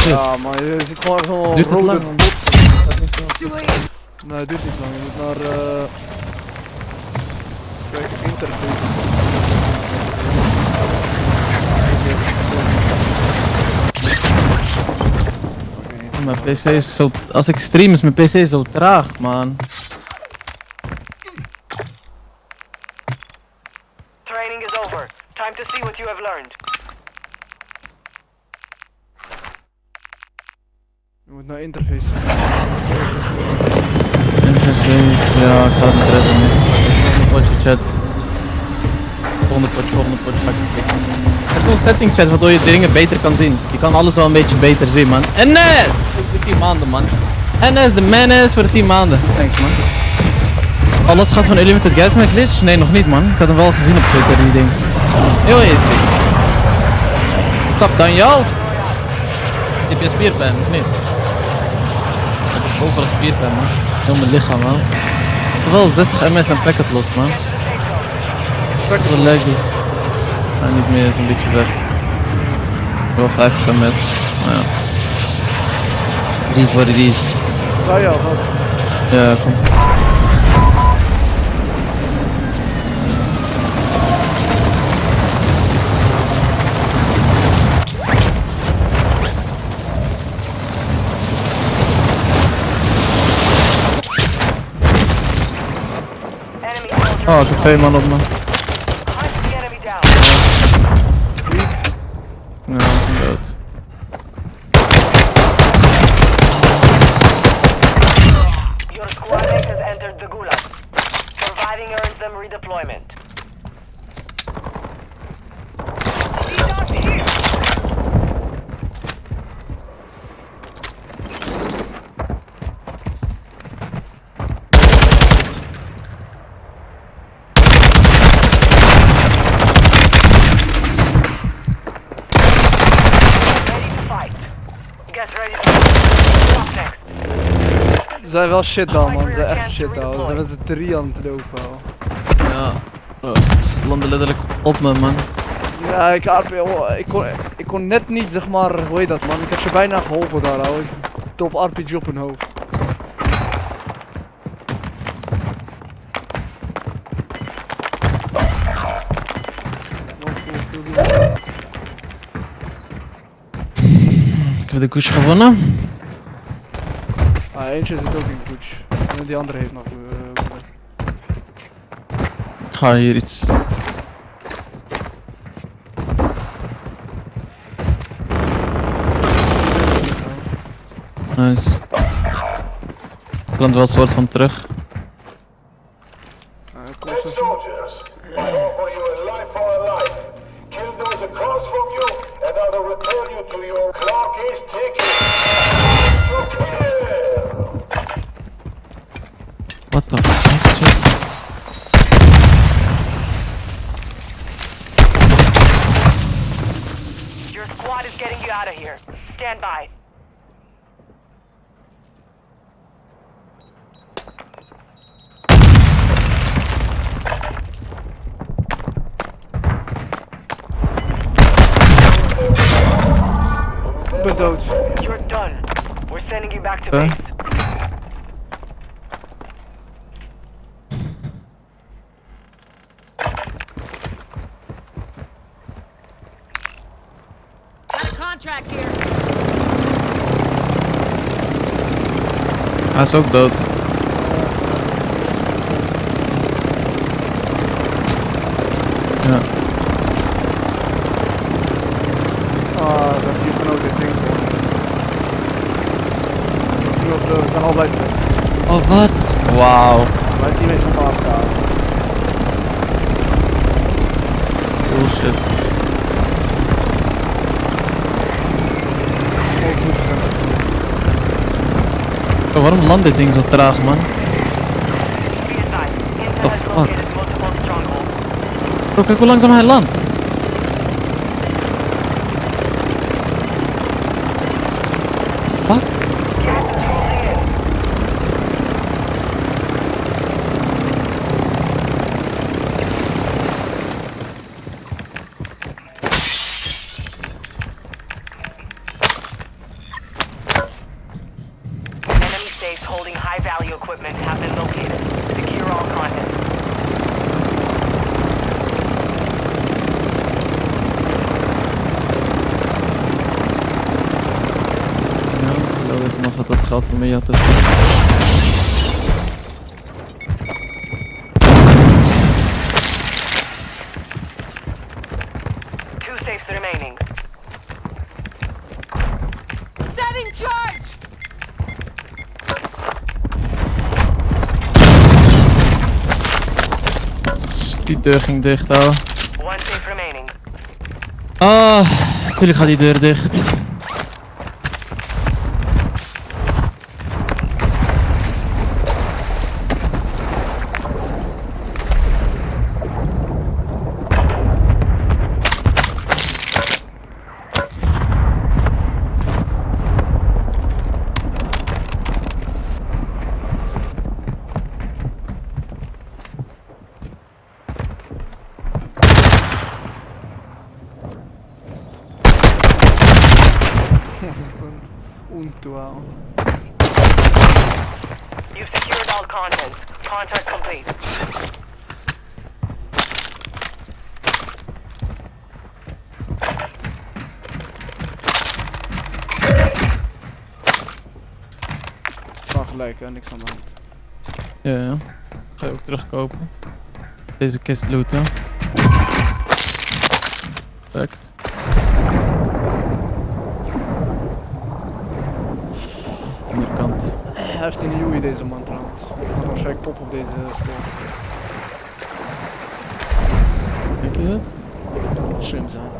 Ja, maar je zit gewoon zo'n Duurt het rode lang? bot. Dat is niet zo. Nee, het duurt niet lang. Je moet naar kijk, interface. Mijn PC is zo. Als ik stream is mijn PC zo traag, man. Training is over. Time to see what you have learned. Je moet naar interface. Interface, ja, ik ga het niet redden nu. Volgende potje chat. Volgende potje ga ik kijken. Er is zo'n setting chat waardoor je dingen beter kan zien. Je kan alles wel een beetje beter zien, man. NS! Voor de 10 maanden, man. NS, de menace voor de 10 maanden. Thanks, man. Alles gaat van Unlimited Gas met glitch? Nee, nog niet, man. Ik had hem wel gezien op Twitter, die ding. Heel easy. What's up, Daniel? Heb je een spierpijn, of niet? Ik heb overal spierpijn, man. Heel mijn lichaam, man. Ik heb wel op 60 ms en packet los, man. Dat is wel laggy. Nou, niet meer, is een beetje weg. Wel 50 ms. Maar ja. It is what it is. Ga je al, wat? Ja, kom. Oh, ik heb 2 man op me. Hunt the enemy down. Ja, ik ben dood. Your squad mate has entered the gulag. Surviving earns them redeployment. Get ready to stop next. Ze zijn wel shit dan, man. Ze zijn echt shit dan. Ze zijn met z'n 3 aan het lopen, al. Ja. Bro, ze landen letterlijk op me, man. Ja, ik kon net niet, zeg maar, hoe heet dat, man? Ik heb ze bijna geholpen daar, al. Top RPG op hun hoofd. Ik heb de koers gewonnen. Ah, eentje zit ook in koets. En die andere heeft nog. Ik ga hier iets. Nice. Ik land wel een soort van terug. Dead soldiers, I offer you a life for a life. Kill those across from you, and I will return you to your clock is ticking. To kill! What the fuck, shit? Your squad is getting you out of here. Stand by. Ik ben dood. You're done. We're sending you back to Huh? base. Got a contract here. Hij is ook dood. Ja. Ah, dat is hier ook dit ding. We zijn al bij het Oh, wat? Wauw. Mijn team is van me afgehaald. Bullshit. Oh, waarom landt dit ding zo traag, man? Be advised. Intel The has fuck? located multiple strongholds. Bro, kijk hoe langzaam hij landt. Fuck? Gas is closing in. safes holding high-value equipment have been located. Secure all contents. Ja, dat is nog het geld van mij jatten. Two safes remaining. Setting charge! Die deur ging dicht, ouwe. One safe remaining. Ah, natuurlijk gaat die deur dicht. Untual. You've secured all contents. Contract complete. Wel gelijk, hè? Niks aan de hand. Ja, ja. Ga je ook terugkopen. Deze kist looten. Perfect. Andere kant. Hij heeft een Yui deze man trouwens. Hij gaat waarschijnlijk top op deze stoel. Denk je dat? Dat zou wel slim zijn.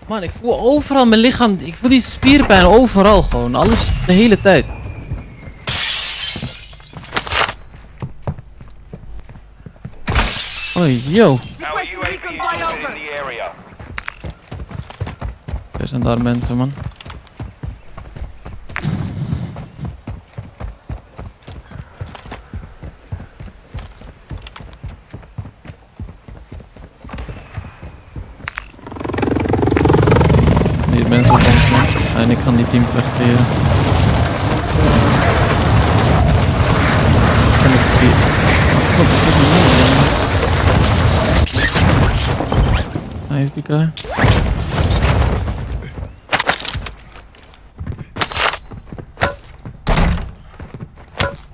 Man, ik voel overal mijn lichaam. Ik voel die spierpijn overal gewoon. Alles de hele tijd. Oh, yo. Request a recon flyover! Er zijn daar mensen, man. Hier mensen op ons, man. En ik ga die team vechteren. En ik die... Oh, god, dat is niet normaal. Hij heeft die guy.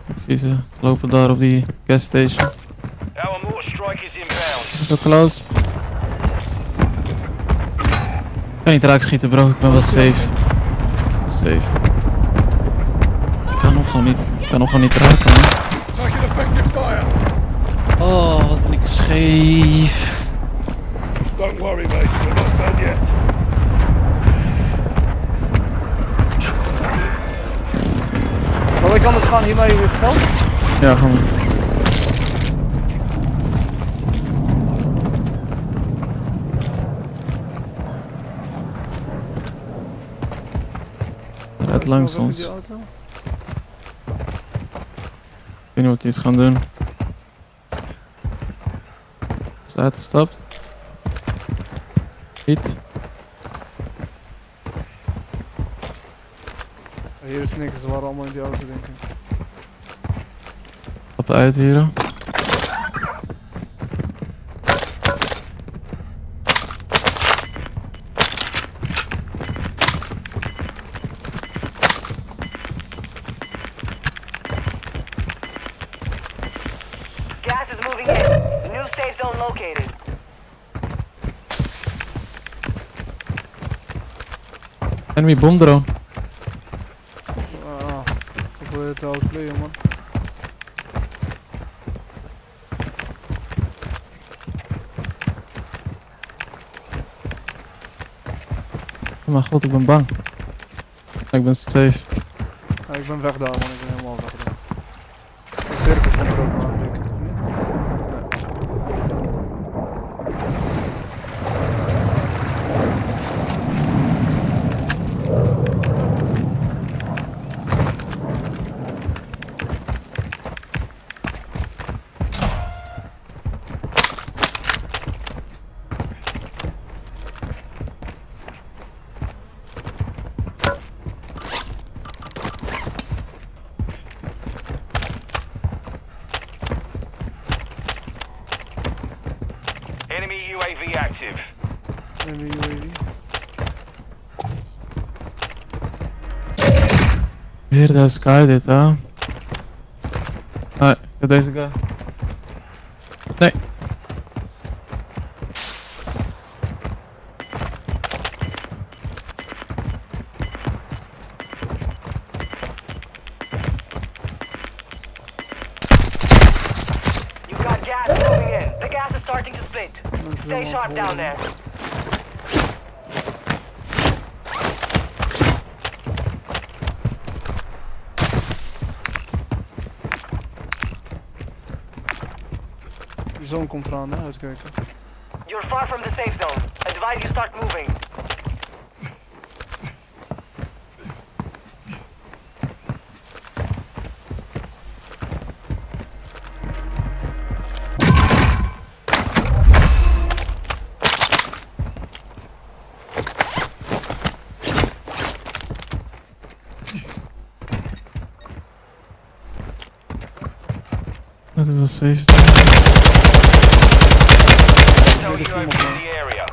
Ik zie ze lopen daar op die gas station. Our mortar strike is inbound. Zo close. Ik kan niet raak schieten, bro. Ik ben wel safe. Safe. Ik kan nog gewoon niet raken, man. Taking effective fire. Oh, wat ben ik scheef. Don't worry, mate. We're not done yet. Zal ik anders gaan hiermee weer geld? Ja, gewoon. Rijdt langs ons. Die auto? Ik weet niet wat hij is gaan doen. Is hij uitgestapt? Niet. Hier is niks, ze waren allemaal in die auto denk ik. Stappen uit hier. Gas is moving in. New safe zone located. Enemy bomb drone. Ah, ik wil het wel playen man. Oh mijn god, ik ben bang. Ik ben safe. Ja, ik ben weg daar man, ik ben helemaal weg daar. De cirkel komt er ook aan, denk ik. UAV active. Maybe UAV. Weer de sky dit, hè? Nee, ik heb deze guy. Nee. You've got gas moving in. The gas is starting to split. Stay sharp down there. Die zone komt eraan, hè? Uitkijken. You're far from the safe zone. Advise you start moving. Dat is wel safe. So UAV in the area.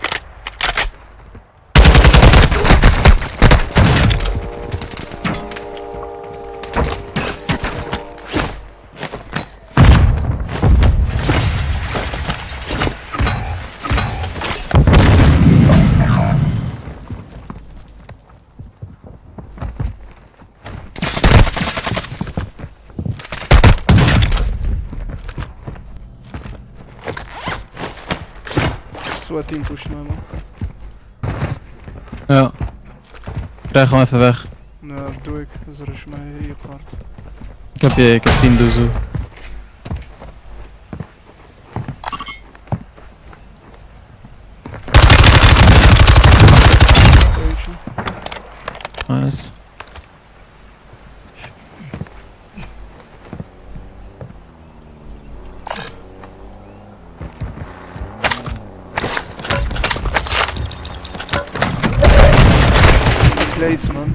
Sweat team pushen mij, man. Ja. Krijg gewoon even weg. Nee, dat doe ik. Dus er is mij hier op hard. Ik heb 10 doezoe. Eentje. Nice. Blades, man.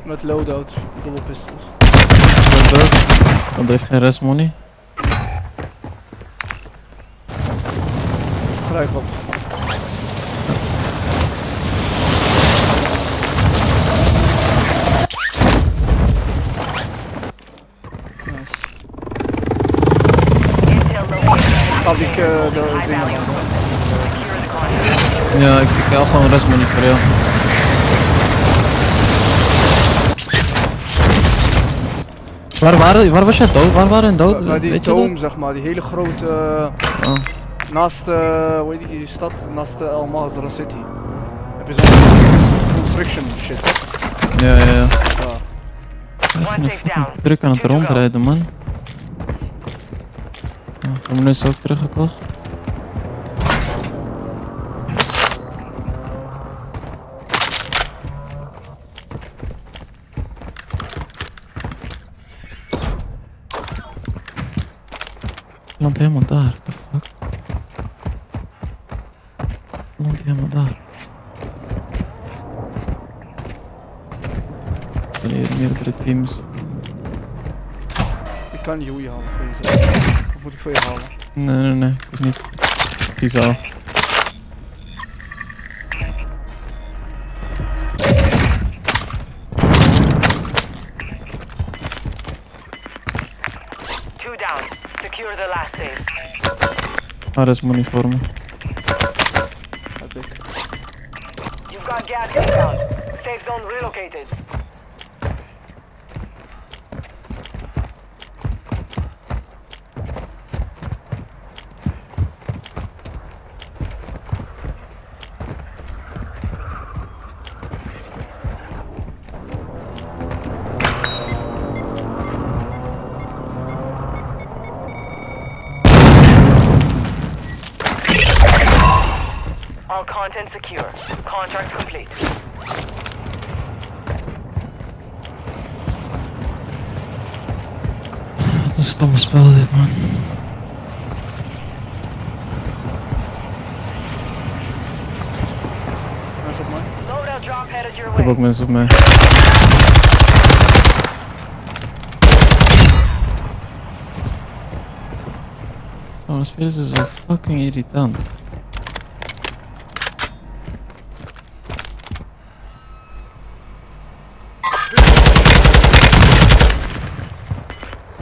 Met loadout, dubbel pistols. Dat dood. Want er heeft geen rest money. Gelijk op. Nice. Intel located. Ga ik de High dingen value. maken. Secure the contact. Ja, ik haal gewoon rest money voor jou. Waar was jij dood? Waar waren we dood? Bij die Weet je dat? dome, zeg maar, die hele grote, Oh. naast, hoe heet die stad, naast El Mazra City. Heb je zo'n construction shit. Ja. Ja. We zijn fucking druk aan het rondrijden, man. Gaan we nu ook teruggekocht? Land helemaal daar, what the fuck? Land helemaal daar. Hier meerdere teams. Ik kan die hoeie halen voor jezelf. Of moet ik voor je halen? Nee, ik hoef niet. Die is al. Two down. Secure the last safe. Ah, dat is money voor me. Heb ik. You've got gas inbound. Safe zone relocated. All content secure. Contract complete. Wat een stomme spel dit, man. Mensen op mij. Loadout drop headed your Ik heb way. ook mensen op mij. Waarom spelen ze zo fucking irritant?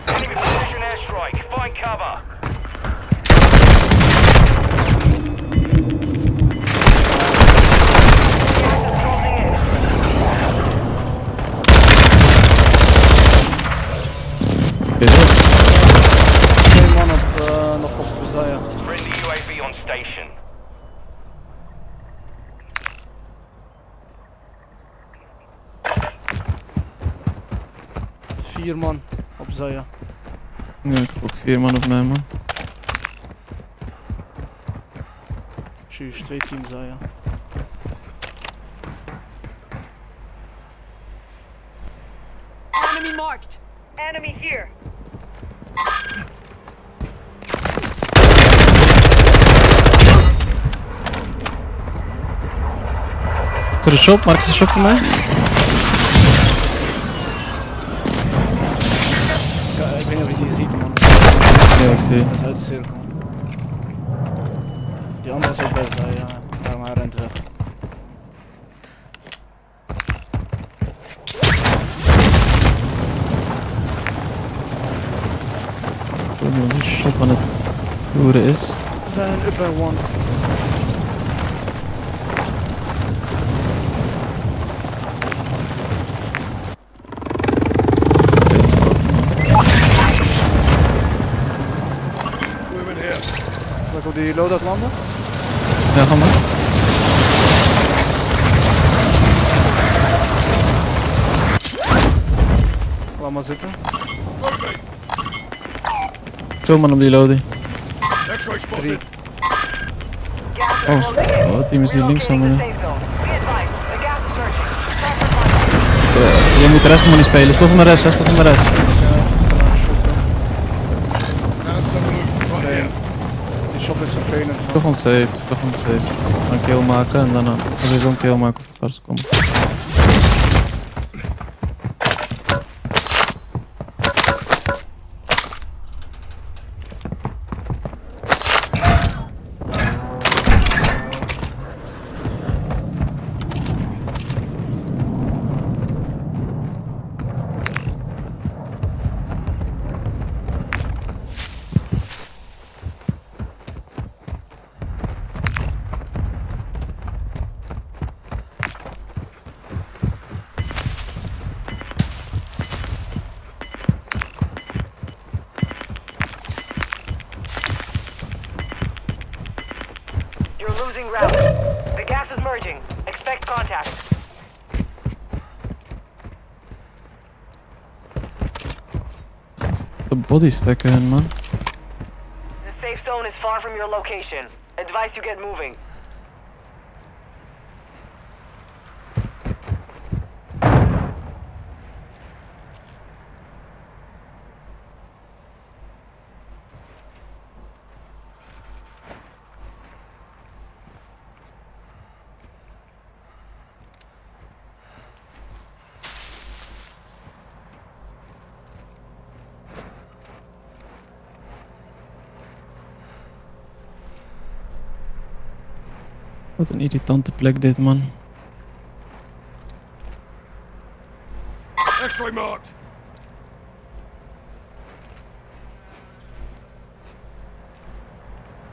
Enemy precision airstrike. Find cover. Gas is closing in. 2 man nog op de Zaya. Friendly UAV on station. Vier man op Zaya. Ja, ik heb ook 4 man op mij, man. Juist, 2 teams Zaya. Enemy marked. Enemy here. Is er een shop? Mark is een shop voor mij? Ik weet niet of je die ziet, man. Ja, ik zie. Dat is uit de cirkel. Die andere is ook bij Zaya. Ja, maar hij rent weg. Ik weet niet of die shop aan het loeren is. We zijn up by 1. Zal ik op die loadout landen? Ja, ga maar. Laat maar zitten. Zo man op die loading. 3. Gas is closing in. Oh, het team is hier links van Relocating me. the safe zone. Be advised, the gas is searching. Track the Je moet de rest maar niet spelen. Speel van de rest, hè. Speel van de rest. Oké. Die shop is vervelend. Speel gewoon safe. Speel gewoon safe. Een kill maken en daarna sowieso een kill maken of vast komen. You're losing ground. The gas is merging. Expect contact. De body stacken hun, man. The safe zone is far from your location. Advise you get moving. Wat een irritante plek dit, man. X-ray marked.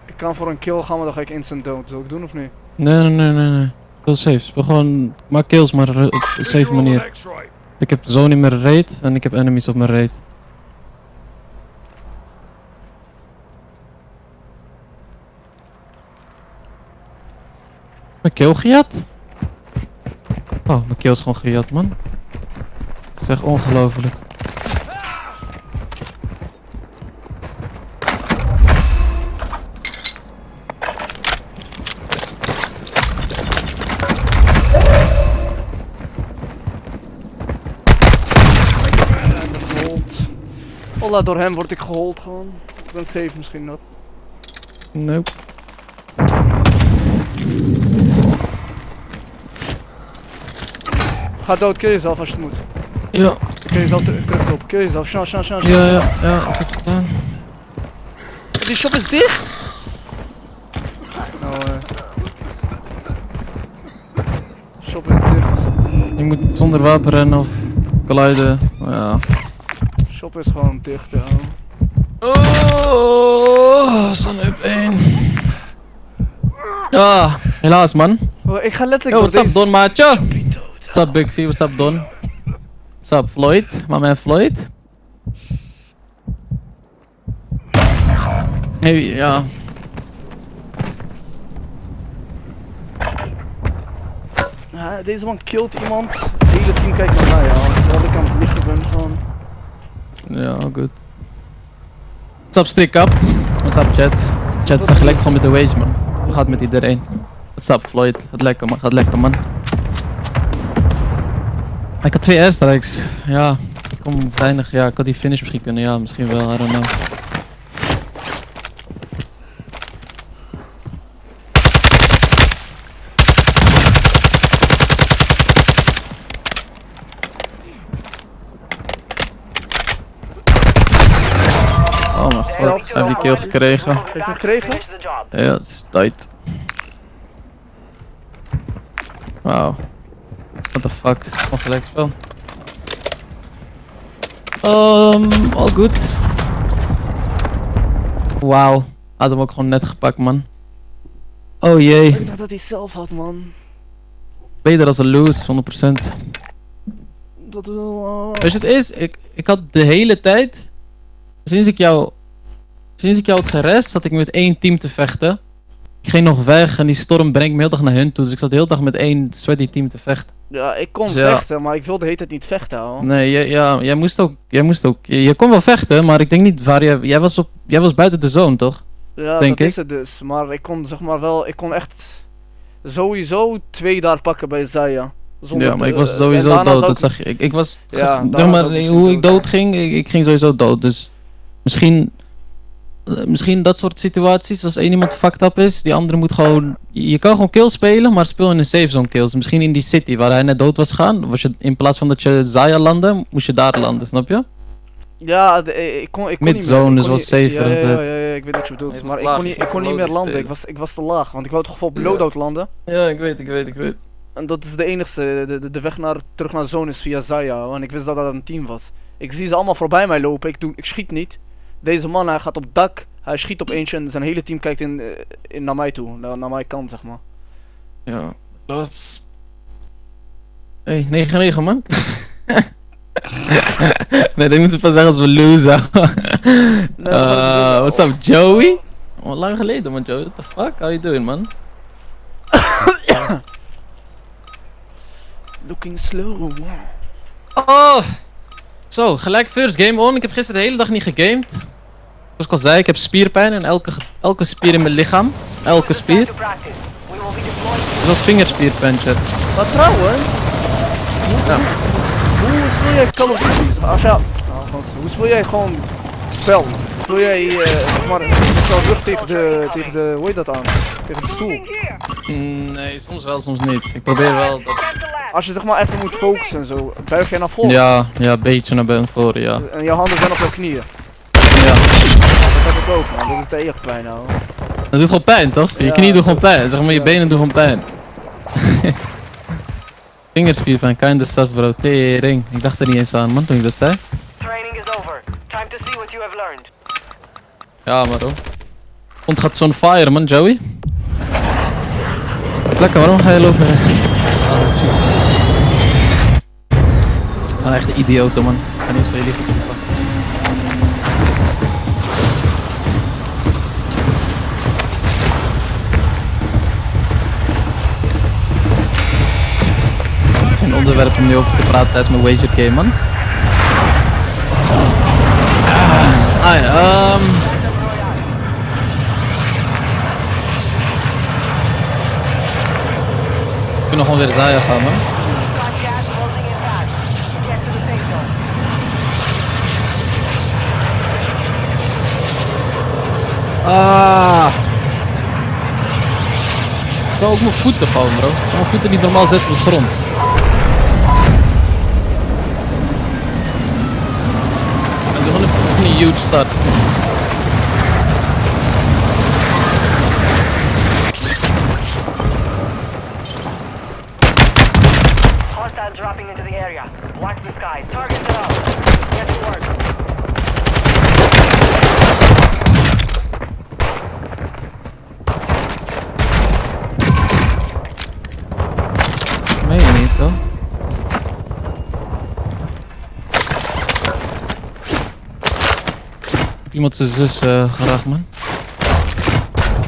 Ik kan voor een kill gaan, maar dan ga ik instant dood. Zal ik doen of niet? Nee. Speel safe. Speel gewoon... Maak kills, maar op een safe manier. X-ray. Ik heb zone in mijn raid en ik heb enemies op mijn raid. Mijn kill gejat? Oh, mijn kill is gewoon gejat, man. Het is echt ongelooflijk. Gehold. Holla, door hem word ik gehold gewoon. Ik ben safe misschien nog. Nope. Ga dood, kill jezelf als je het moet. Ja, Kill jezelf teruglopen, kill jezelf, snel. ja, ik heb het gedaan. Die shop is dicht? Nou, shop is dicht. Je moet zonder wapen rennen of colliden. Ja. Shop is gewoon dicht, ja. Oh, staan up 1. Ah, helaas man. Oh, ik ga letterlijk Yo, what's up deze- Don maatje? What's up Bixie, what's up Don? What's up Floyd, my man Floyd? Hey, ja. Ja, deze man killt iemand. Het hele team kijkt naar mij, ja. Terwijl ik aan het lichten ben gewoon. Ja, goed. What's up Stick Up? What's up chat? Chat zegt lekker gewoon met de wage man. Hoe gaat het met iedereen? What's up Floyd? Gaat lekker man, gaat lekker man. Ik had 2 airstrikes. Ja, ik kom weinig. Ja, ik had die finish misschien kunnen. Ja, misschien wel. I don't know. Oh mijn god, hij heeft die kill gekregen. Heeft hij hem gekregen? Finish the job. Ja, het is tijd. Wauw. What the fuck? Ongelijk spel. All goed. Wauw. Had hem ook gewoon net gepakt, man. Oh jee. Ik dacht dat hij zelf had, man. Beter als een lose, 100%. Dat is wel... Weet je het is? Ik had de hele tijd... Sinds ik jou had gerest, zat ik met 1 team te vechten. Ik ging nog weg en die storm brengt me heel dag naar hun toe. Dus ik zat de hele dag met 1 sweaty team te vechten. Ja, ik kon Ja. vechten, maar ik wilde de hele tijd niet vechten, hoor. Nee, jij moest ook. Je kon wel vechten, maar ik denk niet waar jij was buiten de zone, toch? Ja, denk dat ik. is het dus. Maar ik kon zeg maar wel, ik kon echt sowieso 2 daar pakken bij Zaya. Ja, maar ik was en sowieso daarna dood, zou dat ik- zag je. Ik was, Ja, zeg daarna maar, zou ik hoe misschien ik dood ging, ik ging sowieso dood. Dus misschien dat soort situaties, als één iemand fucked up is, die andere moet gewoon... Je kan gewoon kills spelen, maar speel in een safe zone kills. Misschien in die city waar hij net dood was gegaan, was je, in plaats van dat je Zaya landde, moest je daar landen, snap je? Ja, ik kon niet meer. Midzone Ik is kon wel niet- safer Ja, altijd. ja, ik weet wat je bedoelt. Hij was Maar laag, ik je kon ging niet meer loadout landen. spelen. Ik was te laag. Want ik wou toch gewoon op loadout landen. Ja, ik weet. En dat is de enigste. De weg terug naar zone is via Zaya. En ik wist dat dat een team was. Ik zie ze allemaal voorbij mij lopen. Ik schiet niet. Deze man, hij gaat op dak. Hij schiet op eentje en zijn hele team kijkt naar mij toe. Naar mijn kant, zeg maar. Ja, dat was... Hey, 9-9 man. Nee, dat moeten we pas zeggen als we losen. What's up Joey? Oh, lang geleden man Joey, what the fuck? How you doing man? Looking slow. Oh! Zo, gelijk first game on. Ik heb gisteren de hele dag niet gegamed. Zoals ik al zei, ik heb spierpijn en elke spier in mijn lichaam. Elke spier. To practice. We will be deployed. Zoals vingerspierpijn chat. Maar trouwens, Ja. hoe speel jij Call of Duty? Als ja, hoe speel jij gewoon spel? Speel jij zeg maar met jouw rug tegen de, hoe heet dat aan? Tegen de stoel. Nee, soms wel, soms niet. Ik probeer wel dat... Als je zeg maar even moet focussen en zo, buig jij naar voren. Ja, een beetje naar voren, ja. En jouw handen zijn op jouw knieën. Ja. Dat heb ik ook, man. Dat doet echt pijn, nou. Dat doet gewoon pijn, toch? Je Ja, knie doet gewoon dat- pijn. Zeg maar, je ja. benen doen gewoon pijn. Vingerspierpijn, kinda sus bro. Tering. Ik dacht er niet eens aan, man, toen ik dat zei. Training is over. Time to see what you have learned. Ja, maar hoor. Komt gaat zo'n fire, man, Joey. Lekker, waarom ga je lopen? Ah, echt een idioot, man. Ik ga niet eens voor je liever pakken. Geen onderwerp om nu over te praten tijdens mijn wager game, man. Ja, ik kan nog gewoon weer Zaya gaan, man. Got gas closing in fast. Get to the safe zone. Bro, ook mijn voeten gewoon, bro. Ik kan mijn voeten niet normaal zetten op de grond. Ik doe gewoon een huge start. by. Targets are up. Get to work. Meen je niet, toch? Iemand zijn zus geraakt, man.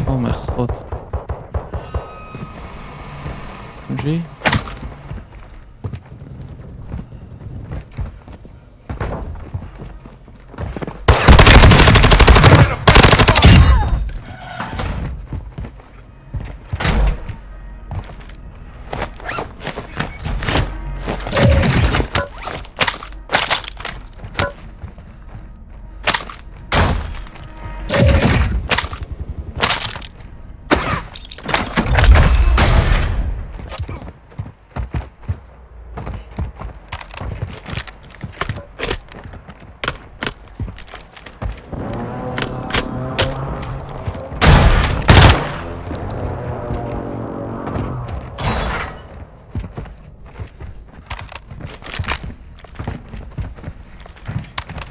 Oh mijn god. MG?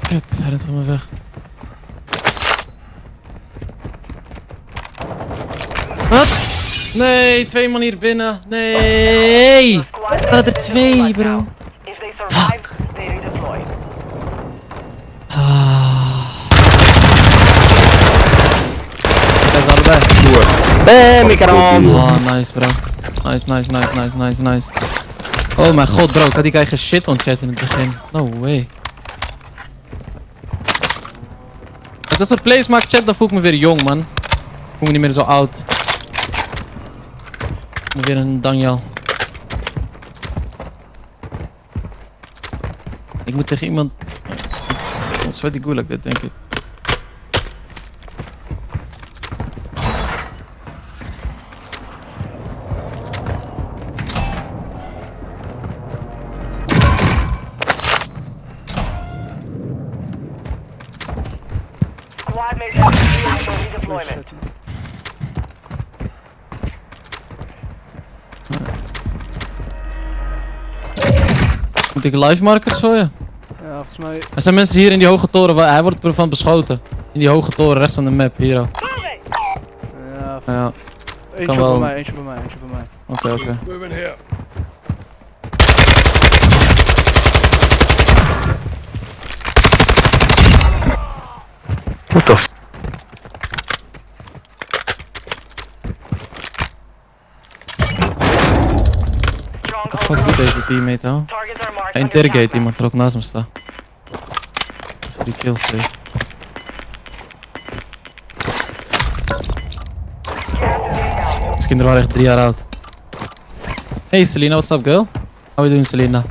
Kut, hij rent van me weg. Wat? Nee, 2 man hier binnen. Nee! Squad Dat er mates 2, in the bro. now. If they survive, they redeploy. Kijk, allebei. Bam, ik erom. Oh, nice bro. Nice. Oh mijn god bro, ik had die guy shit on chat in het begin. No way. Als dat soort plays maakt chat, dan voel ik me weer jong man. Ik voel me niet meer zo oud. Ik ben weer een Daniel. Ik moet tegen iemand... Wat is die gulag dit denk ik. Squad mates in the field for redeployment. Moet ik live markers voor je? Ja, volgens mij... Er zijn mensen hier in die hoge toren, hij wordt van beschoten. In die hoge toren, rechts van de map, hier ook. Ja, Ja, eentje wel. bij mij, eentje bij mij, eentje bij mij. oké. Moving here. What the f... Stronghold Fuck doet deze teammate nou? targets are marked. Hij on your interrogate map. iemand er ook naast hem staat. Die kills twee. Gas is inbound. Deze kinderen waren echt 3 jaar oud. Hey Selena, what's up girl? How we doing Selena?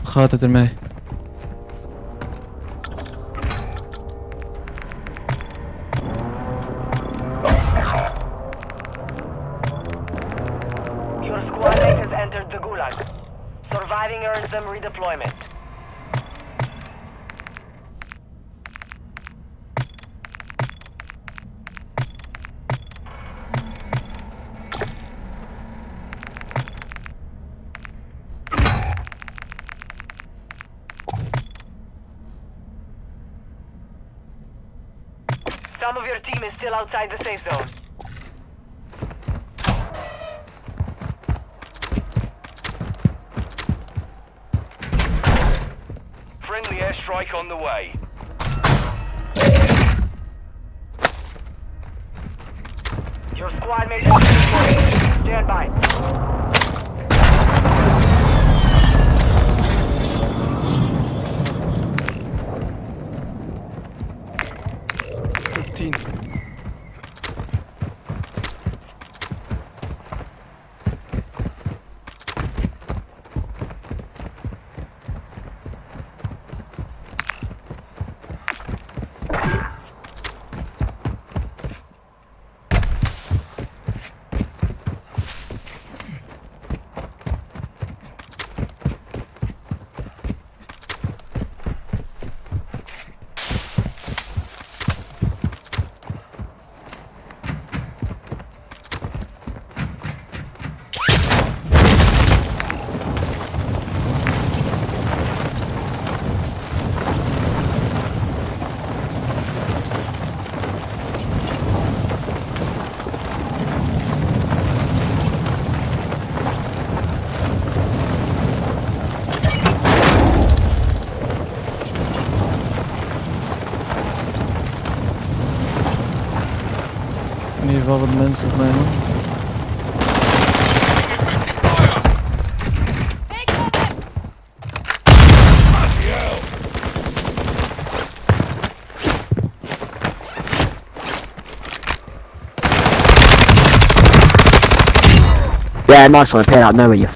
Hoe gaat het ermee? Your squad mate has entered the Gulag. Surviving earns them redeployment. Some of your team is still outside the safe zone. Friendly airstrike on the way. Your squad mate is redeploying. Stand by. Tot 10. hier wel wat mensen op mij, man. Yeah, nice one. Pay out nowhere, you.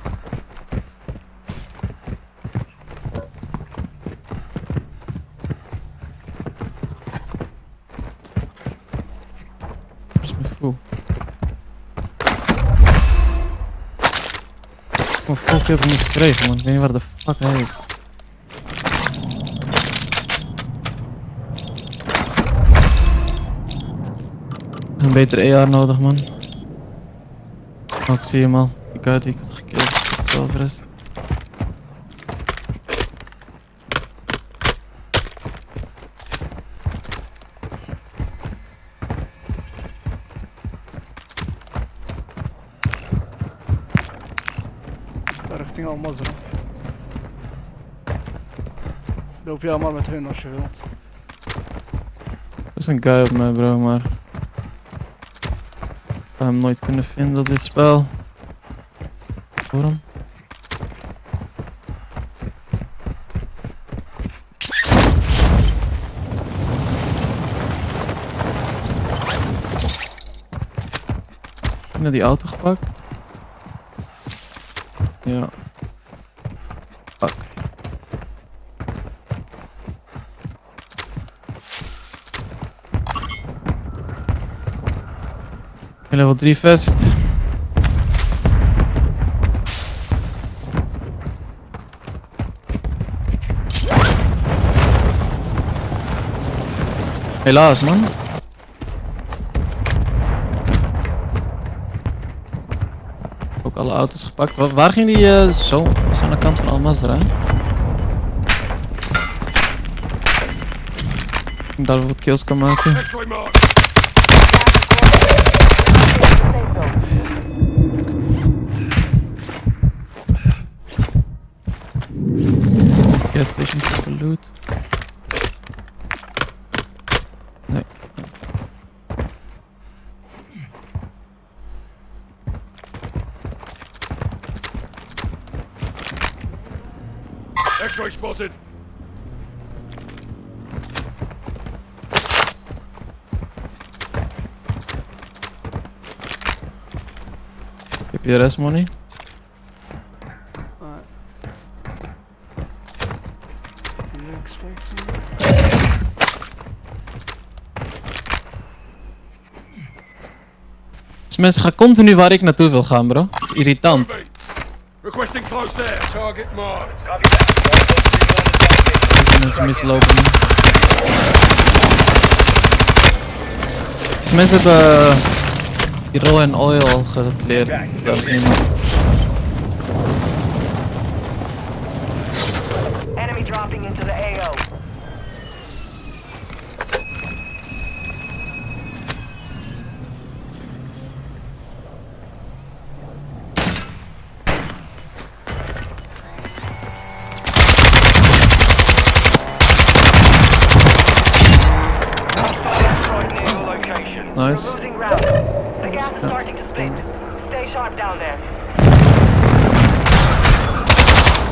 Is me full. Oh fuck, ik heb hem niet gekregen, man. Ik weet niet waar de fuck hij is. Een betere AR nodig, man. Oh, ik zie hem al. Die guy die ik had gekillt. Zelf rest. Richting Al-Mazra. Loop jij maar met hun als je wilt. Er is een guy op mij, bro, maar... Ik ga hem nooit kunnen vinden op dit spel. Waarom? Heb je naar die auto gepakt? Ja. Fuck. Level 3 vest. Helaas, man. Ook alle auto's gepakt. Waar ging die zo? Was aan de kant van Al-Mazra, hè? Ik daar wat kills kan maken. Gas station voor loot. Nee. X-ray spotted. Heb je de rest money? Dus mensen gaan continu waar ik naartoe wil gaan, bro. Dat is irritant. Requesting close air. Target marked. Deze mensen mislopen nu. Dus mensen hebben die raw en oil al geleerd. Dus daar is niemand. Enemy dropping into the AO. Nice. Losing round. The gas is starting to split. Stay sharp down there.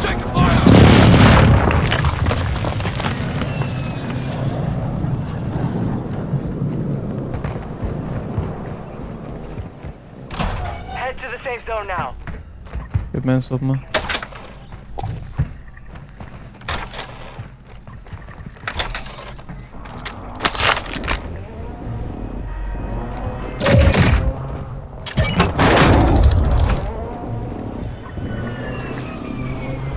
Take fire. Head to the safe zone now. Ik heb mensen op me.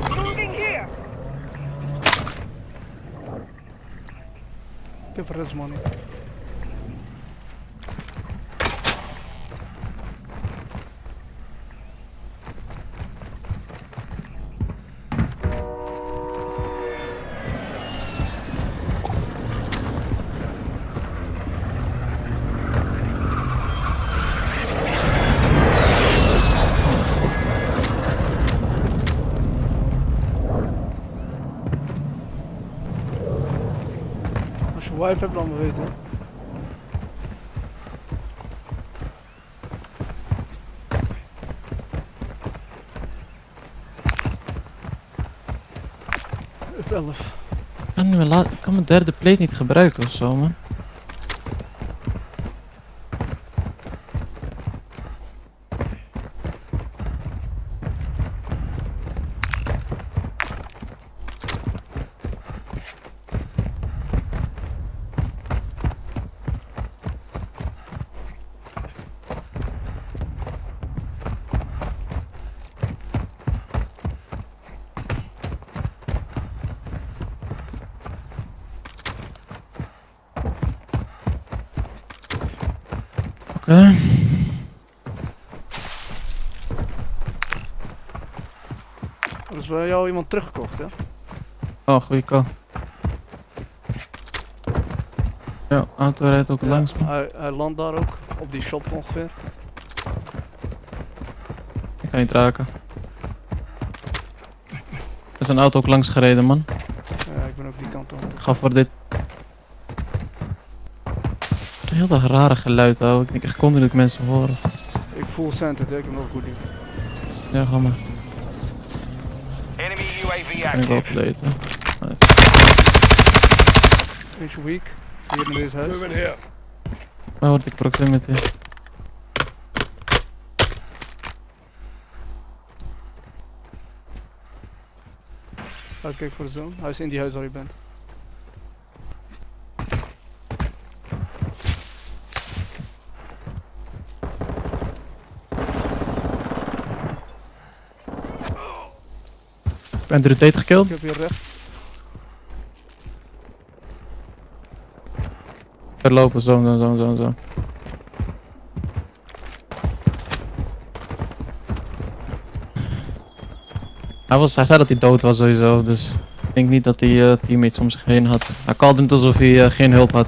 Moving here. Ik heb res money. Als je wife hebt, dan weten. 111. Ik kan mijn derde plate niet gebruiken ofzo, man. Oké. Er is bij jou iemand teruggekocht, ja? Oh, goeie call. Ja, auto rijdt ook langs me. Hij landt daar ook, op die shop ongeveer. Ik kan niet raken. Er is een auto ook langs gereden, man. Ja, ik ben ook die kant op. Ik ga voor dit. Heel dat rare geluid, ouwe. Ik denk echt continu dat ik mensen horen. Ik voel centered, hè? Ik heb nog goed nieuws. Ja, ga maar. Enemy UAV Kan ik wel active. platen. Nice. Eentje weak, hier in deze huis. Moving here. Waar word ik proximity? Kijk voor de zone. Hij is in die huis waar je bent. Ik ben rotate Ik gekilld. heb hier rechts. Verlopen, zo. Hij zei dat hij dood was sowieso, dus ik denk niet dat hij teammates om zich heen had. Hij called het alsof hij geen hulp had.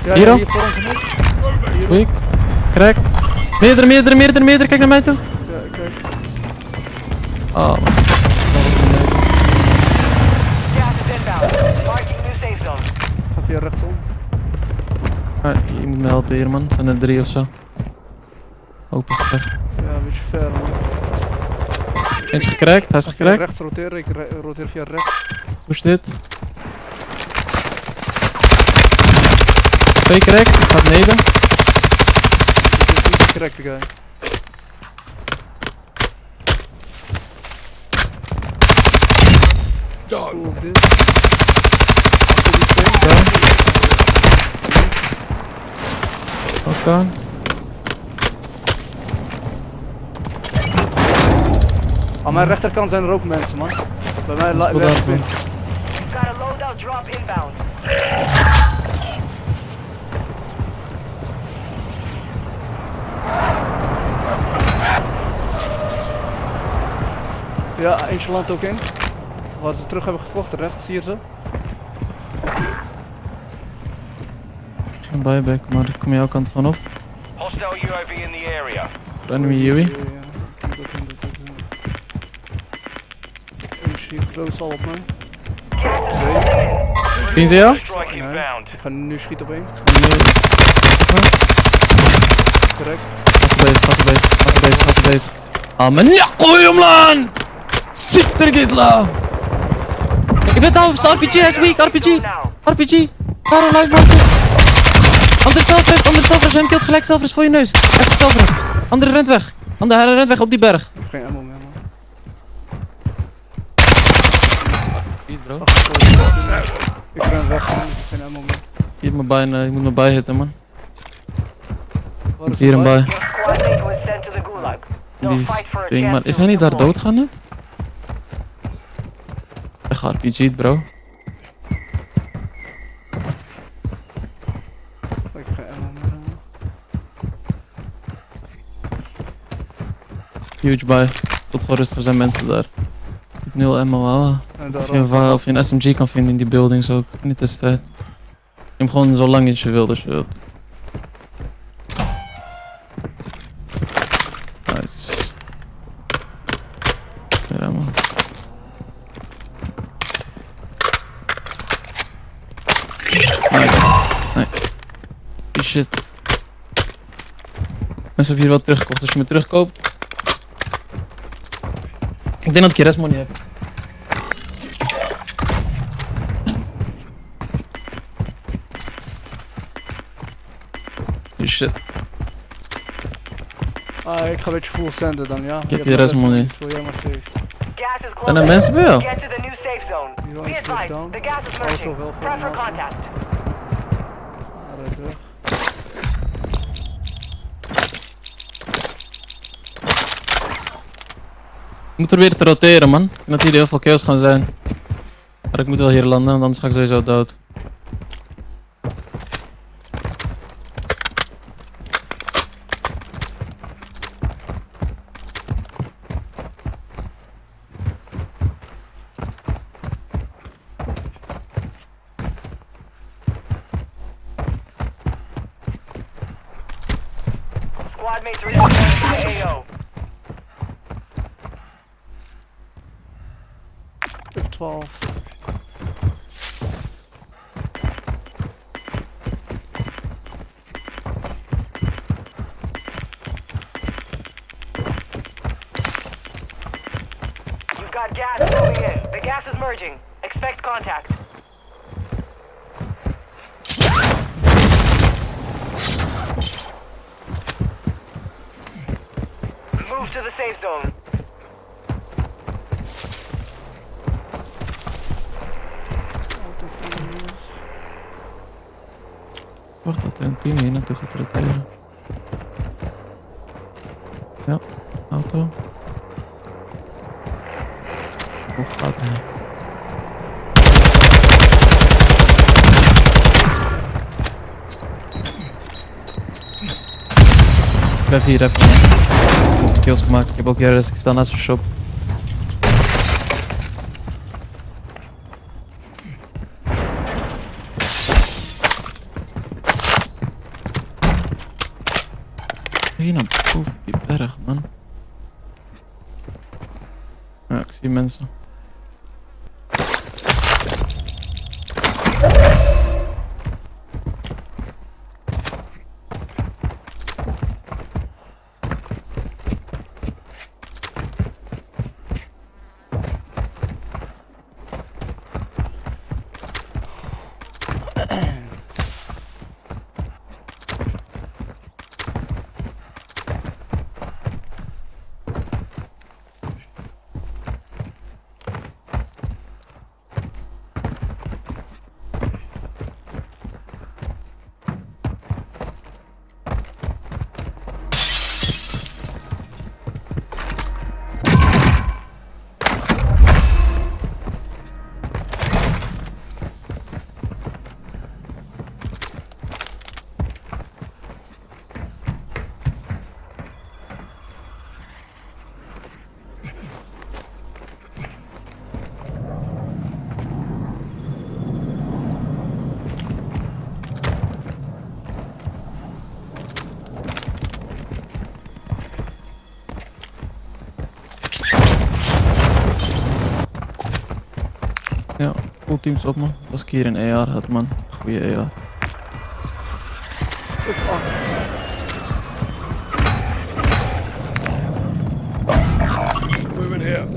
Ja, Hier al? hier voor onze neus. Weak. Crack. Meerdere, kijk naar mij toe. Ja, kijk. Oh man. Gas is inbound. Marking new safe zone. Ga via rechtsom. Je moet me helpen hier, man. Er zijn er 3 of zo. Open gevecht. Ja, een beetje ver man. Eentje gecrackt, hij is Via gecrackt. rechts roteren, ik roteer via rechts. Push dit. 2 crack, gaat beneden. Ik is correct, guy. Done. Cool, dit. Achter die twee. Oké. Aan mijn rechterkant zijn er ook mensen, man. Bij mij Goed rechts aan, man. links. You've got a loadout drop inbound. Ja, eentje landt ook in. Waar ze terug hebben gekocht, rechts, zie je ze? Geen buyback, maar ik kom jouw kant van op. Hostile UAV in the area. Enemy Yui. Ja, eentje hier close al op mij. Zien ze jou? Strike Nee. inbound. Ik ga nu schieten op één. Correct. Ga ze bezig. Ah, men ja, gooi hem lan! Zit er, Gitla! Ik weet al, RPG has weak, RPG! RPG! Waarom live market? Andere zelfrest, hem killt gelijk zelfrest voor je neus. Echt zelfrest. Andere rent weg. Andere rent weg op die berg. Ik heb geen ammo meer, man. Niet, bro. Ik ben weg, man. Ik heb geen ammo meer. Je moet me bijhitten, man. Waar Ik is hier de een bike? bij. Your squad mate was sent to the gulag. They'll Die fight for a ding, chance man. to Is hij niet daar redeploy. dood gaan net? Echt RPG'd, bro. Ik heb geen ammo meer. Huge buy. Tot gewoon rustig, er zijn mensen daar. Ik heb 0 ammo, ouwe. En Of je een SMG kan vinden in die buildings ook. Niet de tijd. Neem gewoon zo lang als je wilt, als je wilt. Nice. Meer ammo. Nice. Nee. Die shit. Mensen hebben hier wel teruggekocht. Als je me terugkoopt. Ik denk dat ik je restmoney heb. shit. Ik ga een beetje full senden dan, ja? Ik heb je rest money. Wil jij maar safe. Gas is Zijn er closing. mensen bij jou? Get to the new safe zone. You Be want to advised, down? the gas is merging. Auto wel voor Prep for naast me. contact. Rijd weg. Ik moet proberen te roteren, man. Ik denk dat hier heel veel kills gaan zijn. Maar ik moet wel hier landen, want anders ga ik sowieso dood. Squad mates redeploying to the AO. Op 12. You've got gas moving in. The gas is merging. Expect contact. Move to the safe zone. Auto fuse. Wacht dat er een team hier naartoe gaat roteren. Ja, auto. Hoe gaat hij? Ik blijf hier even. Ik heb kills gemaakt. Ik heb ook hier ik sta naast een shop. Hier naar boven die berg, man. Ja, ik zie mensen. Ja, full teams op me. Als ik hier een AR had, man. Goeie AR. Op 8. Moving here.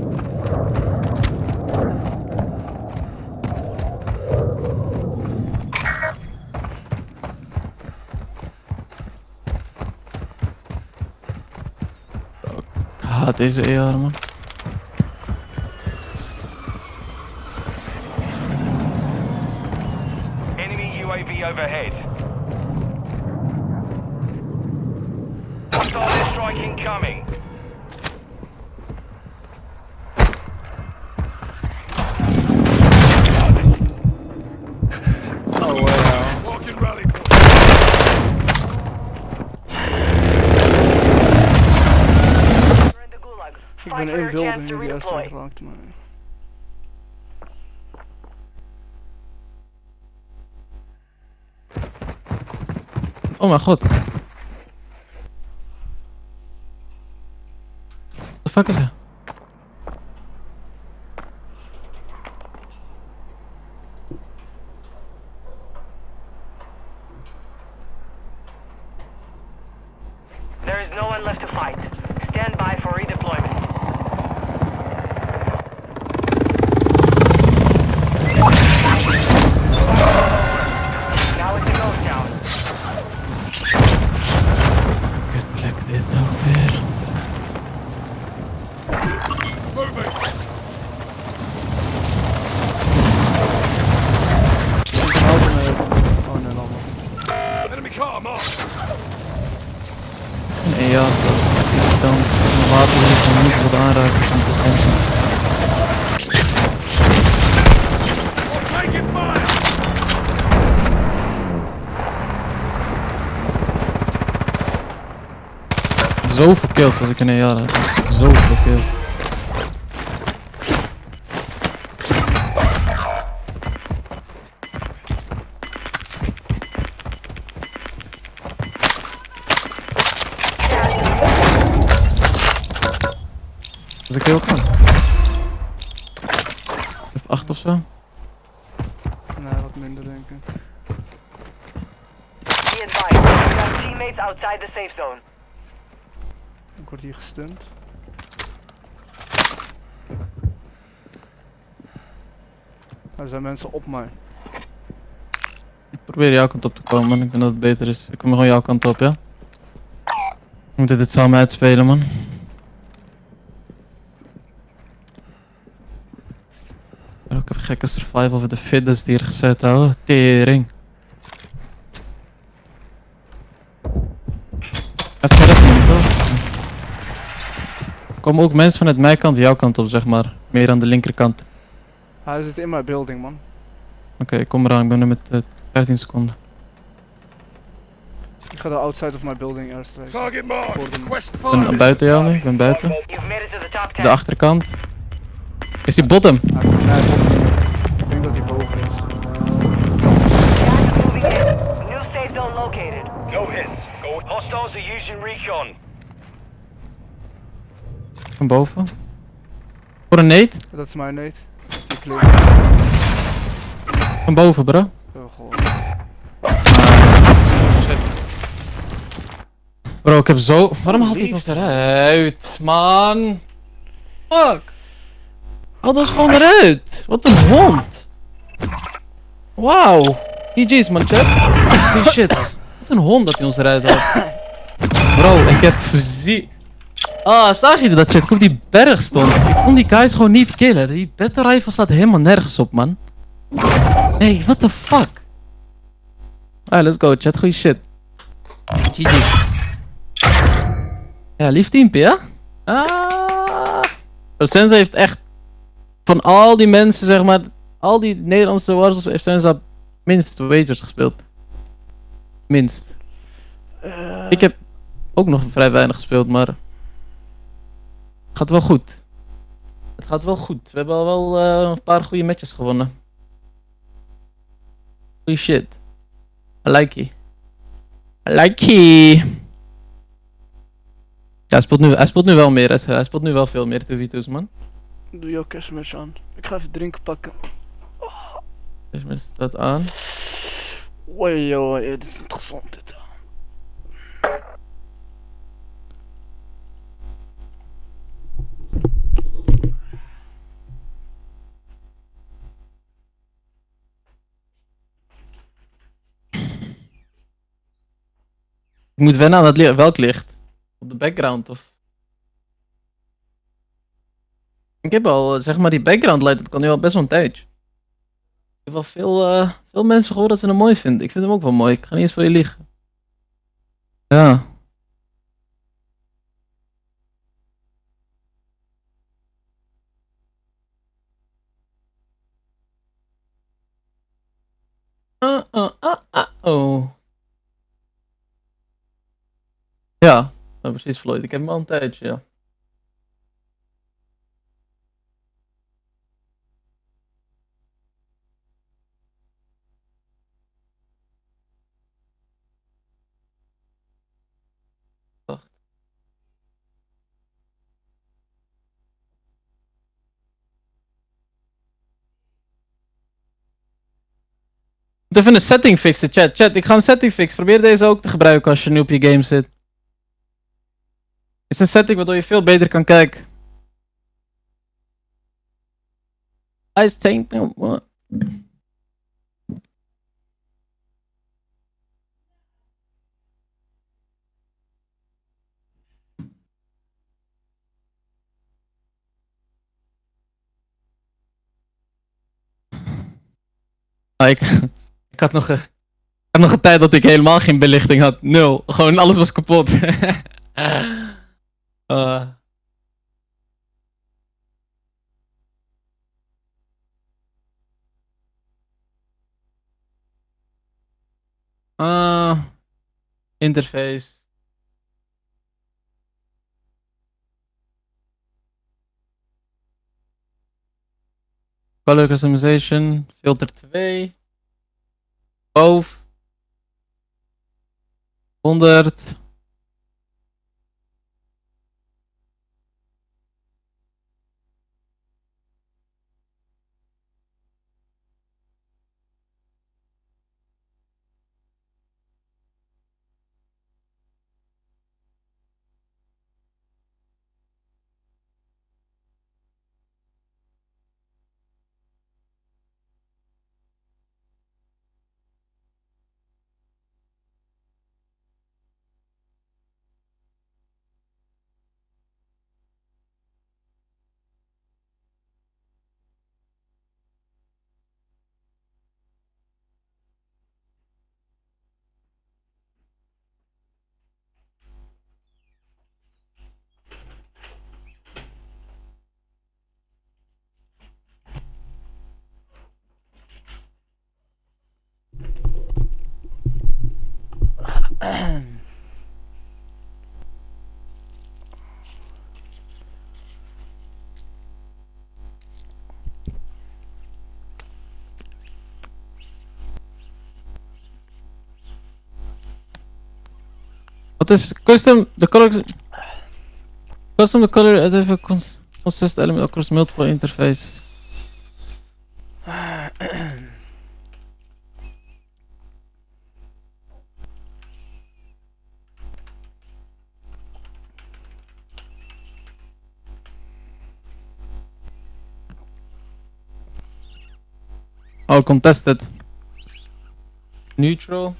Ik haat deze AR, man. Enemy UAV overhead. Hostile strike incoming. Oh wow. Walking rally. You're in the gulag. Ik Fight ben for één your building chance to die eerst redeploy. geraakt, maar... Oh mijn god. What the fuck is er? There is no one left to fight. Stand by for redeployment. Now it's a ghost town. kan niet wat aanraken van de mensen. Taking fire! Zoveel kills als ik in een jaar had. Zoveel kills. Als ik heel kan. Ik heb 8 of zo. Nee, wat minder denk ik. Be advised, you have teammates outside the safe zone. Ik word hier gestunt. Er zijn mensen op mij. Ik probeer jouw kant op te komen, man. Ik denk dat het beter is. Ik kom gewoon jouw kant op, ja? We moeten dit samen uitspelen, man. Ik heb een gekke survival voor de fitness die hier gezet houden. Tering. Het gaat niet, toch? Er komen ook mensen vanuit mijn kant jouw kant op, zeg maar. Meer aan de linkerkant. Hij zit in mijn building, man. Oké, ik kom eraan. Ik ben er met 15 seconden. Ik ga de outside of my building airstrike. Target marked. Request Ik ben fire. buiten jou nu. Ik ben buiten. You've made it to the top 10. De achterkant. Is die bottom? Nee, ik denk dat hij boven is. Moving in. New safe zone located. No hits. Hostiles are using recon. Van boven. Voor een nade. Dat is mijn nade. Die kleur. Van boven, bro. Gewoon. Bro, ik heb zo... Waarom haalt hij het ons eruit, man? Fuck! Haal ons gewoon eruit! Wat een hond! Wauw! GG's, man, chat. Holy shit. Wat een hond dat hij ons eruit haalt. Bro, ik heb zag je dat, chat? Ik op die berg stond. Ik kon die guys gewoon niet killen. Die battle rifle staat helemaal nergens op, man. Nee, what the fuck? Alright, let's go, chat. Goeie shit. GG's. Ja, lief teampje, ja? Senza heeft echt... Van al die mensen, zeg maar... Al die Nederlandse Warzone heeft Senza minst wagers gespeeld. Minst. Ik heb ook nog vrij weinig gespeeld, maar... Het gaat wel goed. Het gaat wel goed. We hebben al wel een paar goede matches gewonnen. Goeie shit. I like you. I like you. Ja, hij speelt nu wel meer. Hij speelt nu wel veel meer 2v2's, man. Doe jouw cashmatch aan. Ik ga even drinken pakken. Dus met dat aan. Oei, oei, dit is niet gezond dit. Ik moet wennen aan het licht. Welk licht? Op de background of? Ik heb al, zeg maar, die background light, dat kan nu al best wel een tijdje. Ik heb wel veel mensen gehoord dat ze hem mooi vinden. Ik vind hem ook wel mooi. Ik ga niet eens voor je liegen. Ja. Oh. Ja, nou, precies Floyd. Ik heb hem al een tijdje, ja. Wacht. Ik moet even een setting fixen, chat. Chat, ik ga een setting fixen. Probeer deze ook te gebruiken als je nu op je game zit. Het is een setting waardoor je veel beter kan kijken. I think... Ik had nog een tijd dat ik helemaal geen belichting had. Nul. Gewoon alles was kapot. Interface. Color customization. Filter 2. Boven. 100. Wat is custom the color? Custom the color additive consist element across multiple interfaces. Oh, contested. Neutral.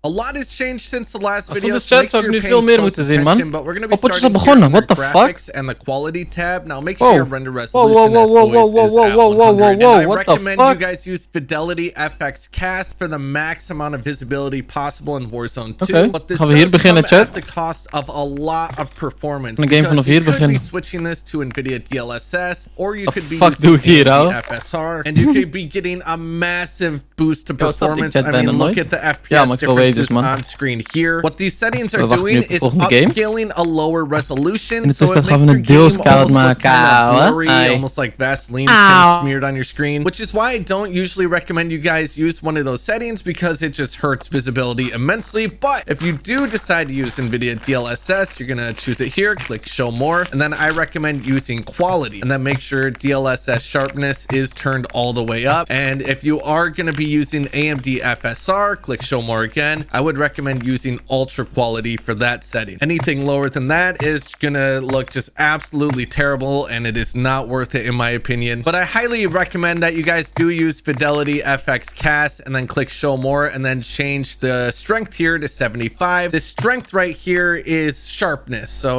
A lot has changed since the last Als video. van de chat zou ik nu veel meer moeten zien, man. Oh, potjes al begonnen. What the fuck? And the quality tab. Now make Whoa. sure your render resolution is always at 100. And I What the recommend you fuck? guys use Fidelity FX Cast for the max amount of visibility possible in Warzone 2. Oké, But this gaan we hier does beginnen, come chat? at the cost of a lot of performance. Een game because vanaf you hier could beginnen. be switching this to NVIDIA DLSS, or you The could be fuck doe ik hier, using ouwe? AMD FSR, and you could be getting a massive boost to Yo, what's up, ik performance. chat I mean, bijna look nooit. at the FPS Ja, maar ik wil differences weten, man. on screen here. What these settings are We wachten nu doing op de is volgende game. upscaling a lower resolution. In de So it tussentijd gaan makes we your een game deelscale almost look maken, kind of ouwe. blurry, Ai. almost like Vaseline kind of smeared on your screen. Which is why I don't usually recommend you guys use one of those settings, because it just hurts visibility immensely. But if you do decide to use NVIDIA DLSS, you're gonna choose it here, click show more, and then I recommend using quality, and then make sure DLSS sharpness is turned all the way up. And if you are gonna be using AMD FSR, click show more again. I would recommend using ultra quality for that setting. Anything lower than that is gonna look just absolutely terrible, and it is not worth it in my opinion. But I highly recommend that you guys do use Fidelity FX Cast and then click show more, and then change the strength here to 75. The strength right here is sharpness. So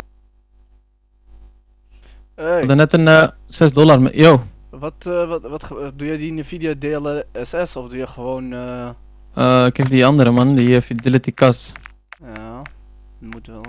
We Hey, hadden net een $6 met. Yo. doe jij die Nvidia DLSS of doe je gewoon Ik heb die andere, man. Die Fidelity Cas. ja, dat moet wel.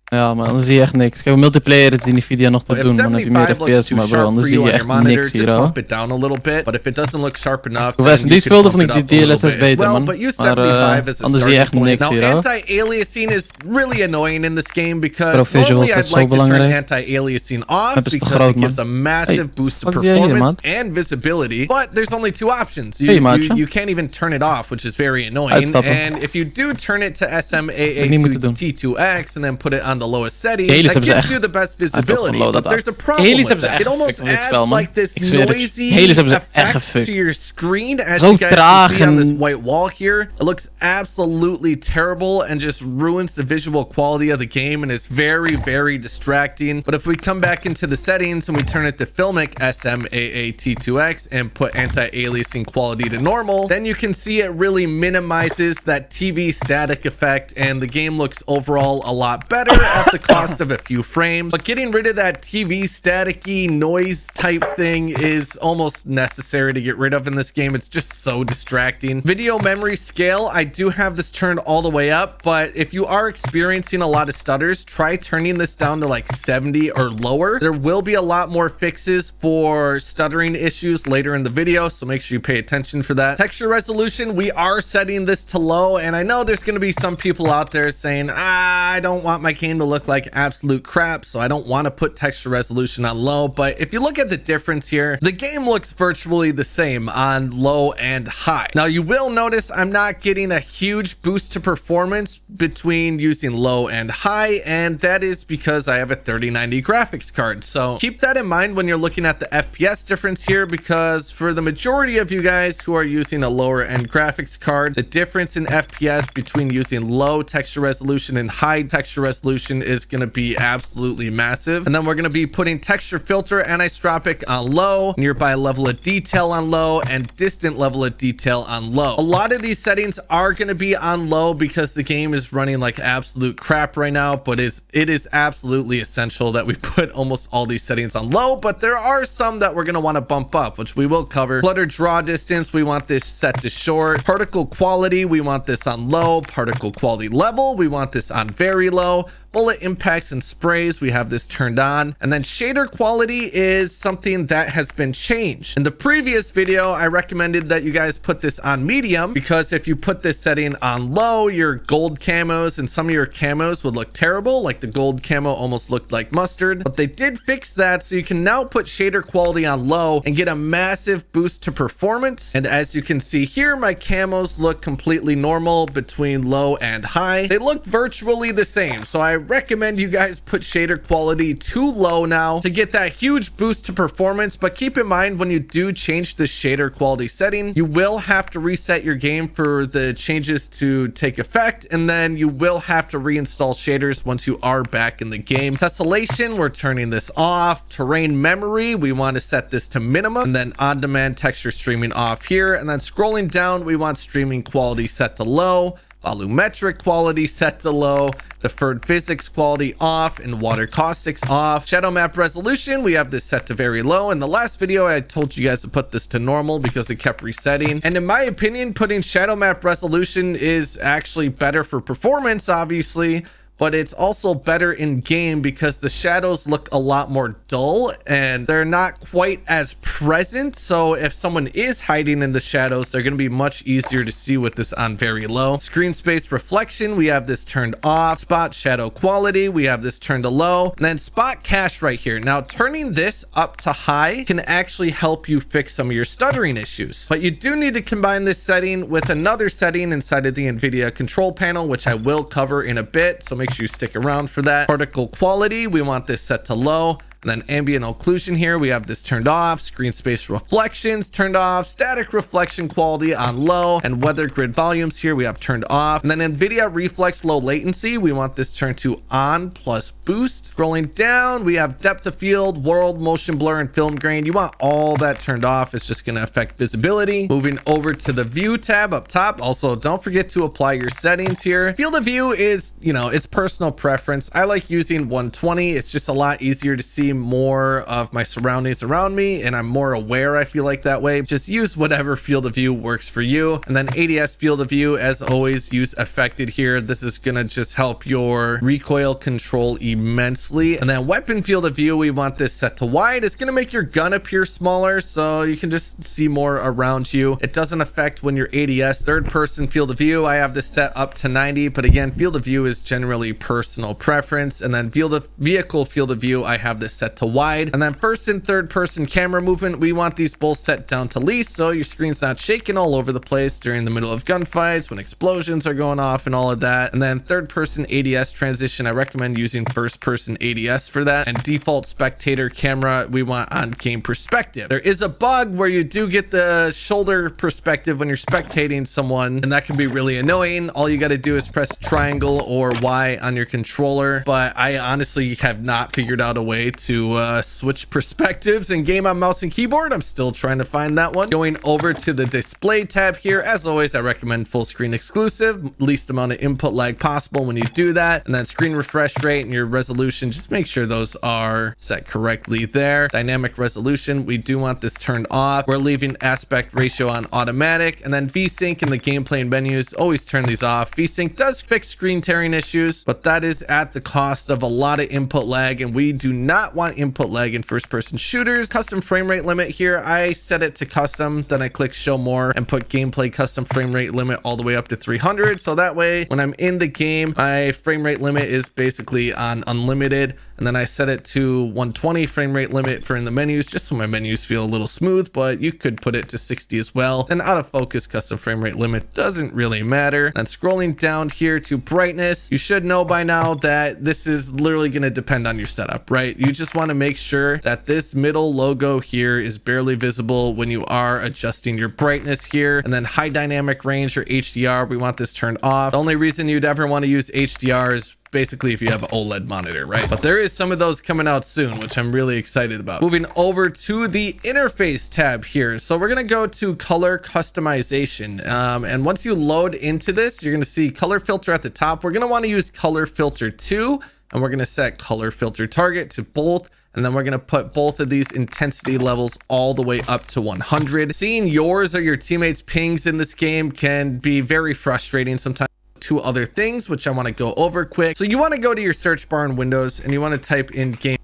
Ja, maar dan zie je echt niks. Kijk, multiplayer is die Nvidia nog te if doen, dan heb je meer 75 looks FPS, too maar bro, sharp anders for zie you je on echt your monitor, niks hier, just hoor. bump it down a little bit. But if it doesn't look sharp enough, Hoeveel then die you could speelde, bump vond ik it die up a little DLSS bit beter, as well. man. But use Maar 75 as a anders zie je echt starting point. niks Now, hier, hoor. anti-aliasing is really annoying in this game, because Bro, visuals normally is I'd zo like to turn belangrijk. anti-aliasing off Map is te because groot, it gives a man. massive Hey, boost of fuck doe jij hier, performance and visibility. But there's only two options. Hey, maatje. You can't even turn it off, which is very annoying. Uitstappen. And if you do turn it to ik niet moeten doen. SMAA2T2X and then put it on the lowest setting, Helis that hebben ze gives echt- you the best Hij heeft ook visibility. gewoon But dat there's a af. problem Helis with hebben ze that. echt It almost gefixt met dit adds spel, man. like this Ik zweer het je. noisy Helis hebben ze echt effect gefixt. to your screen, as Zo you guys can traag see on this en- white wall here. It looks absolutely terrible and just ruins the visual quality of the game, and is very, very distracting. But if we come back into the settings and we turn it to Filmic SMAA2X and put anti-aliasing quality to normal, then you can see it really minimizes that TV static effect, and the game looks overall a lot better at the cost of a few frames, but getting rid of that TV staticky noise type thing is almost necessary to get rid of in this game. It's just so distracting. Video memory scale, I do have this turned all the way up, but if you are experiencing a lot of stutters, try turning this down to like 70 or lower. There will be a lot more fixes for stuttering issues later in the video, so make sure you pay attention for that. Texture resolution, we are setting this to low, and I know there's going to be some people out there saying, I don't want my game to look like absolute crap, so I don't want to put texture resolution on low. But if you look at the difference here, the game looks virtually the same on low and high. Now you will notice I'm not getting a huge boost to performance between using low and high, and that is because I have a 3090 graphics card. So keep that in mind when you're looking at the FPS difference here, because for the majority of you guys who are using a lower end graphics card, the difference in FPS between using low texture resolution and high texture resolution is going to be absolutely massive. And then we're going to be putting texture filter anisotropic on low, nearby level of detail on low, and distant level of detail on low. A lot of these settings are going to be on low because the game is running like absolute crap right now, but it is absolutely essential that we put almost all these settings on low. But there are some that we're going to want to bump up, which we will cover. Flutter draw distance, we want this set to short. Particle quality, we want this on low. Particle quality level, we want this on very low. Bullet impacts and sprays, we have this turned on. And then shader quality is something that has been changed. In the previous video, I recommended that you guys put this on medium, because if you put this setting on low, your gold camos and some of your camos would look terrible. Like the gold camo almost looked like mustard, but they did fix that. So you can now put shader quality on low and get a massive boost to performance. And as you can see here, my camos look completely normal between low and high. They look virtually the same. So I recommend you guys put shader quality to low now to get that huge boost to performance. But keep in mind, when you do change the shader quality setting, you will have to reset your game for the changes to take effect, and then you will have to reinstall shaders once you are back in the game. Tessellation, we're turning this off. Terrain memory, we want to set this to minimum, and then on-demand texture streaming off here. And then scrolling down, we want streaming quality set to low, volumetric quality set to low, deferred physics quality off, and water caustics off. Shadow map resolution, we have this set to very low. In the last video, I told you guys to put this to normal because it kept resetting. And in my opinion, putting shadow map resolution is actually better for performance, obviously, but it's also better in game because the shadows look a lot more dull and they're not quite as present. So if someone is hiding in the shadows, they're going to be much easier to see with this on very low. Screen space reflection, we have this turned off. Spot shadow quality, we have this turned to low. And then spot cache right here. Now turning this up to high can actually help you fix some of your stuttering issues, but you do need to combine this setting with another setting inside of the NVIDIA control panel, which I will cover in a bit. So make sure you stick around for that. Particle quality, we want this set to low. And then ambient occlusion here, we have this turned off. Screen space reflections turned off. Static reflection quality on low. And weather grid volumes here we have turned off. And then NVIDIA reflex low latency, we want this turned to on plus boost. Scrolling down, we have depth of field, world, motion blur, and film grain. You want all that turned off. It's just going to affect visibility. Moving over to the view tab up top. Also, don't forget to apply your settings here. Field of view is, it's personal preference. I like using 120. It's just a lot easier to see more of my surroundings around me, and I'm more aware, I feel like, that way. Just use whatever field of view works for you. And then ADS field of view, as always, use affected here. This is gonna just help your recoil control immensely. And then weapon field of view, we want this set to wide. It's gonna make your gun appear smaller so you can just see more around you. It doesn't affect when your ADS. Third person field of view, I have this set up to 90, but again, field of view is generally personal preference. And then vehicle field of view, I have this set to wide. And then first and third person camera movement, we want these both set down to least, so your screen's not shaking all over the place during the middle of gunfights, when explosions are going off and all of that. And then third person ADS transition, I recommend using first person ADS for that. And default spectator camera, we want on game perspective. There is a bug where you do get the shoulder perspective when you're spectating someone, and that can be really annoying. All you got to do is press triangle or Y on your controller, but I honestly have not figured out a way to to switch perspectives and game on mouse and keyboard. I'm still trying to find that one. Going over to the display tab here. As always, I recommend full screen exclusive, least amount of input lag possible when you do that. And then screen refresh rate and your resolution, just make sure those are set correctly there. Dynamic resolution, we do want this turned off. We're leaving aspect ratio on automatic, and then VSync in the gameplay and menus, always turn these off. VSync does fix screen tearing issues, but that is at the cost of a lot of input lag, and we do not want input lag in first person shooters. Custom frame rate limit here, I set it to custom, then I click show more and put gameplay custom frame rate limit all the way up to 300. So that way when I'm in the game, my frame rate limit is basically on unlimited, and then I set it to 120 frame rate limit for in the menus, just so my menus feel a little smooth, but you could put it to 60 as well. And out of focus custom frame rate limit doesn't really matter. And scrolling down here to brightness, you should know by now that this is literally going to depend on your setup, right? You just want to make sure that this middle logo here is barely visible when you are adjusting your brightness here. And then high dynamic range or HDR, we want this turned off. The only reason you'd ever want to use HDR is basically if you have an OLED monitor, right? But there is some of those coming out soon, which I'm really excited about. Moving over to the interface tab here. So we're gonna go to color customization. And once you load into this, you're gonna see color filter at the top. We're gonna wanna use color filter 2, and we're gonna set color filter target to both. And then we're going to put both of these intensity levels all the way up to 100. Seeing yours or your teammates' pings in this game can be very frustrating sometimes. Two other things which I want to go over quick. So you want to go to your search bar in Windows and you want to type in game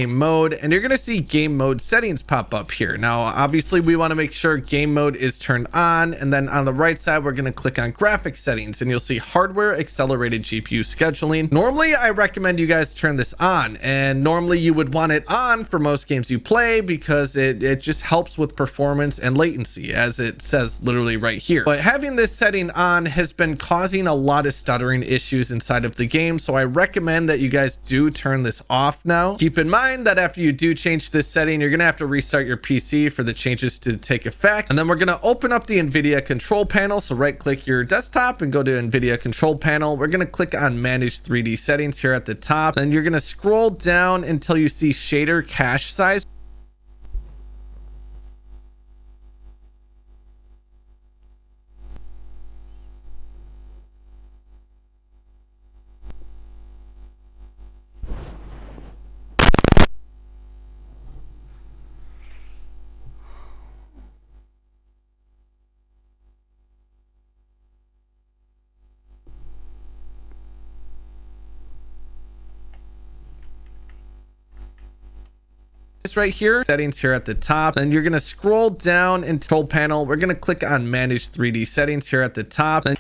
mode, and you're going to see game mode settings pop up here. Now obviously we want to make sure game mode is turned on, and then on the right side we're going to click on graphic settings and you'll see hardware accelerated GPU scheduling. Normally I recommend you guys turn this on, and normally you would want it on for most games you play because it just helps with performance and latency, as it says literally right here. But having this setting on has been causing a lot of stuttering issues inside of the game, so I recommend that you guys do turn this off now. Keep in mind that after you do change this setting, you're gonna have to restart your PC for the changes to take effect. And then we're gonna open up the NVIDIA control panel. So right click your desktop and go to NVIDIA control panel. We're gonna click on manage 3D settings here at the top. And you're gonna scroll down until you see shader cache size. Right here, settings here at the top, and you're going to scroll down in control panel. We're going to click on manage 3D settings here at the top. And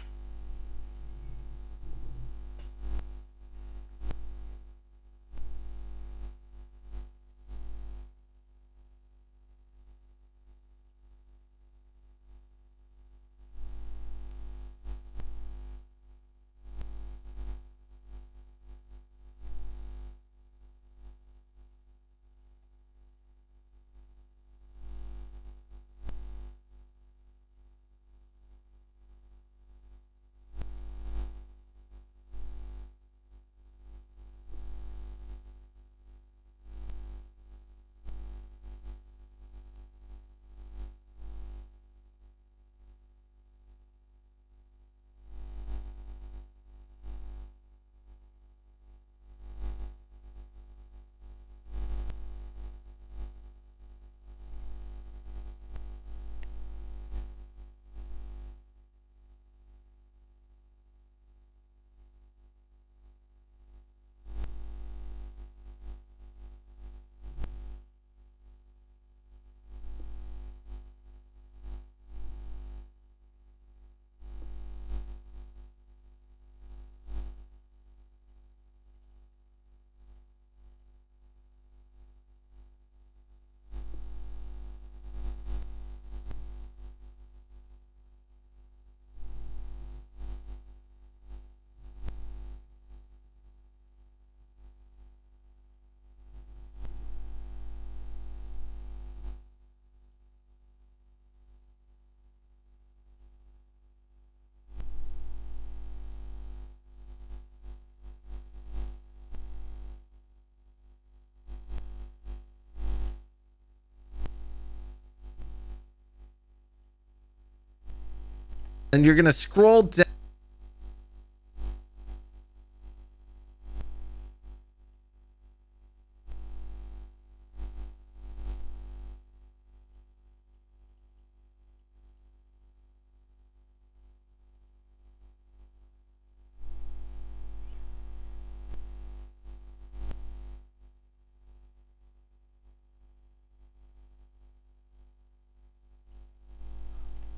and you're gonna scroll down.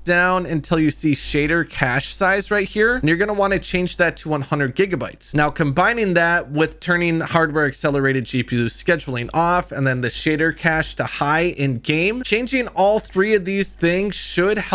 Down until you see shader cache size right here, and you're going to want to change that to 100 gigabytes. Now combining that with turning hardware accelerated GPU scheduling off and then the shader cache to high in game, changing all three of these things should help